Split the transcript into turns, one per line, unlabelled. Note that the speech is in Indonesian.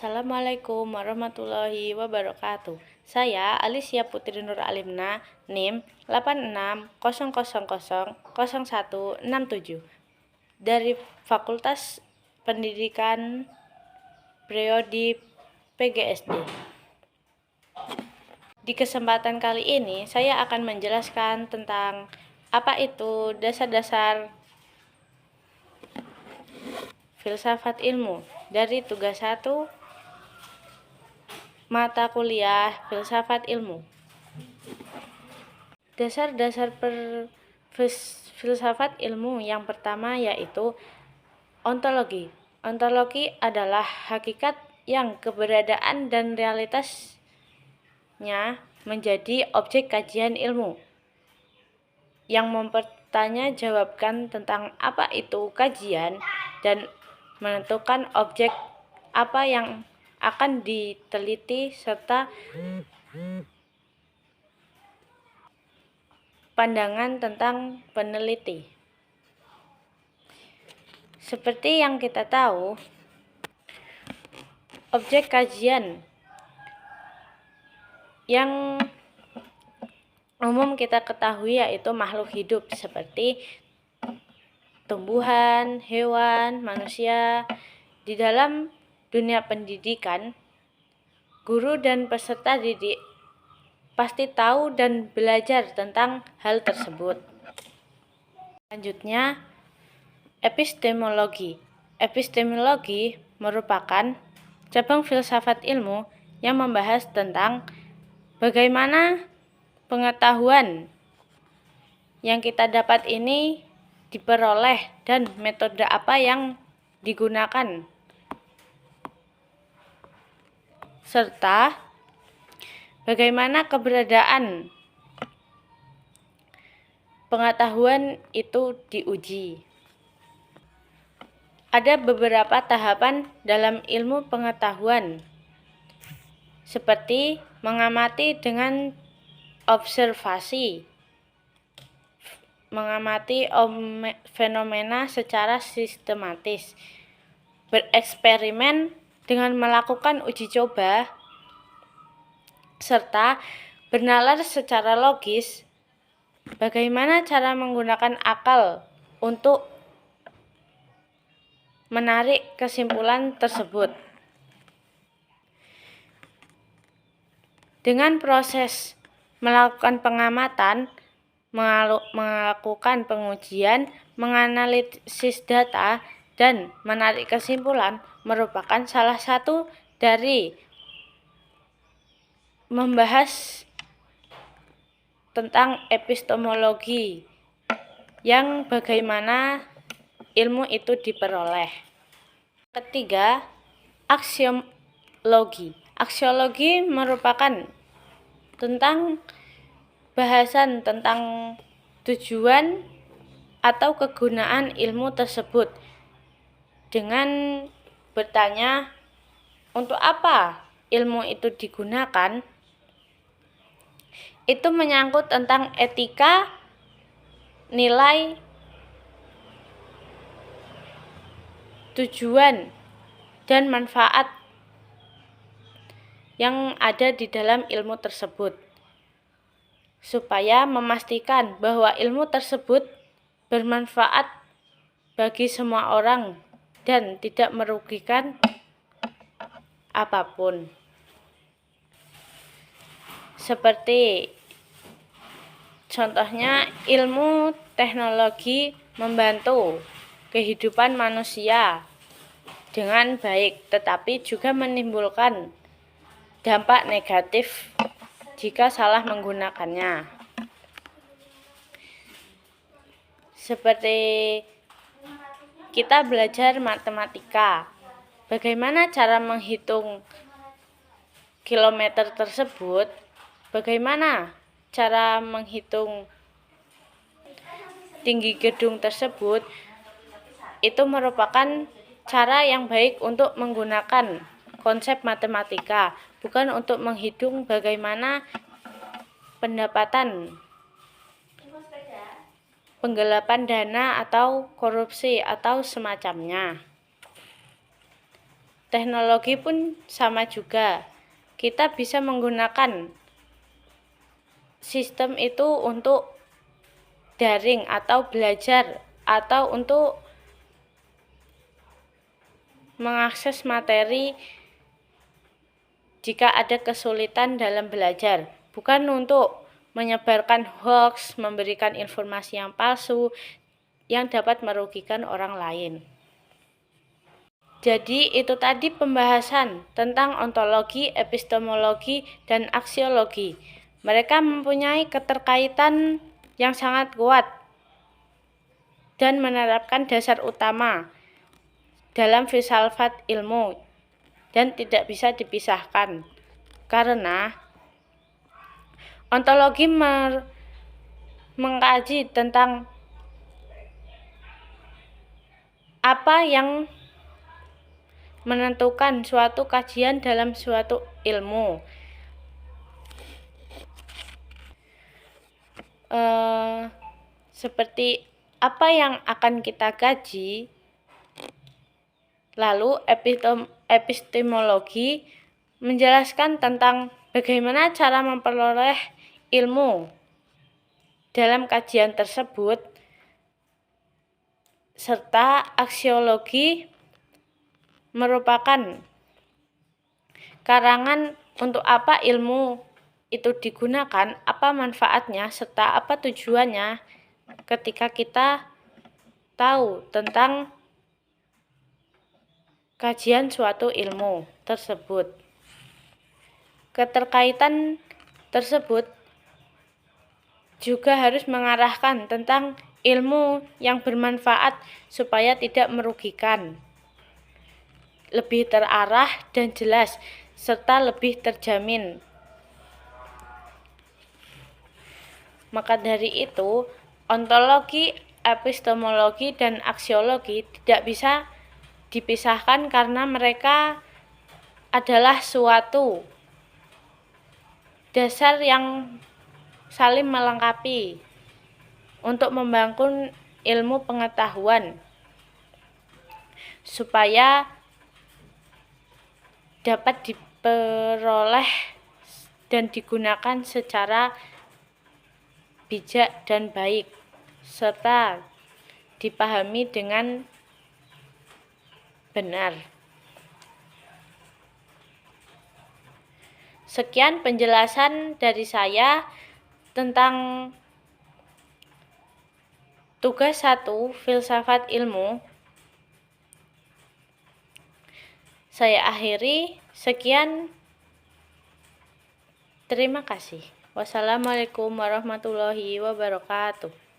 Assalamualaikum warahmatullahi wabarakatuh. Saya Alicia Putri Nur Alimna, NIM 86000167 dari Fakultas Pendidikan Prodi PGSD. Di kesempatan kali ini, saya akan menjelaskan tentang apa itu dasar-dasar filsafat ilmu dari tugas 1 mata kuliah filsafat ilmu. Dasar-dasar filsafat ilmu yang pertama yaitu ontologi. Ontologi adalah hakikat yang keberadaan dan realitasnya menjadi objek kajian ilmu yang mempertanyajawabkan tentang apa itu kajian dan menentukan objek apa yang akan diteliti serta pandangan tentang peneliti. Seperti yang kita tahu, objek kajian yang umum kita ketahui yaitu makhluk hidup seperti tumbuhan, hewan, manusia. Di dalam dunia pendidikan, guru dan peserta didik pasti tahu dan belajar tentang hal tersebut. Selanjutnya, epistemologi. Epistemologi merupakan cabang filsafat ilmu yang membahas tentang bagaimana pengetahuan yang kita dapat ini diperoleh dan metode apa yang digunakan, serta bagaimana keberadaan pengetahuan itu diuji. Ada beberapa tahapan dalam ilmu pengetahuan, seperti mengamati dengan observasi, mengamati fenomena secara sistematis, bereksperimen dengan melakukan uji coba, serta bernalar secara logis bagaimana cara menggunakan akal untuk menarik kesimpulan tersebut. Dengan proses melakukan pengamatan, melakukan pengujian, menganalisis data, dan menarik kesimpulan merupakan salah satu dari membahas tentang epistemologi yang bagaimana ilmu itu diperoleh. Ketiga, aksiologi. Aksiologi merupakan tentang bahasan tentang tujuan atau kegunaan ilmu tersebut dengan bertanya untuk apa ilmu itu digunakan. Itu menyangkut tentang etika, nilai, tujuan, dan manfaat yang ada di dalam ilmu tersebut, supaya memastikan bahwa ilmu tersebut bermanfaat bagi semua orang dan tidak merugikan apapun. Seperti contohnya, ilmu teknologi membantu kehidupan manusia dengan baik, tetapi juga menimbulkan dampak negatif jika salah menggunakannya. Seperti kita belajar matematika, bagaimana cara menghitung kilometer tersebut, bagaimana cara menghitung tinggi gedung tersebut, itu merupakan cara yang baik untuk menggunakan konsep matematika, bukan untuk menghitung bagaimana pendapatan, penggelapan dana atau korupsi atau semacamnya. Teknologi pun sama juga. Kita bisa menggunakan sistem itu untuk daring atau belajar atau untuk mengakses materi jika ada kesulitan dalam belajar, bukan untuk menyebarkan hoax, memberikan informasi yang palsu yang dapat merugikan orang lain. Jadi itu tadi pembahasan tentang ontologi, epistemologi, dan aksiologi. Mereka mempunyai keterkaitan yang sangat kuat dan menerapkan dasar utama dalam filsafat ilmu dan tidak bisa dipisahkan. Karena ontologi mengkaji tentang apa yang menentukan suatu kajian dalam suatu ilmu. Seperti apa yang akan kita kaji. Lalu epistemologi menjelaskan tentang bagaimana cara memperoleh ilmu dalam kajian tersebut, serta aksiologi merupakan karangan untuk apa ilmu itu digunakan, apa manfaatnya, serta apa tujuannya ketika kita tahu tentang kajian suatu ilmu tersebut. Keterkaitan tersebut juga harus mengarahkan tentang ilmu yang bermanfaat supaya tidak merugikan, lebih terarah dan jelas, serta lebih terjamin. Maka dari itu, ontologi, epistemologi, dan aksiologi tidak bisa dipisahkan karena mereka adalah suatu dasar yang saling melengkapi untuk membangun ilmu pengetahuan supaya dapat diperoleh dan digunakan secara bijak dan baik, serta dipahami dengan benar. Sekian penjelasan dari saya tentang tugas 1 filsafat ilmu. Saya akhiri. Sekian. Terima kasih. Wassalamualaikum warahmatullahi wabarakatuh.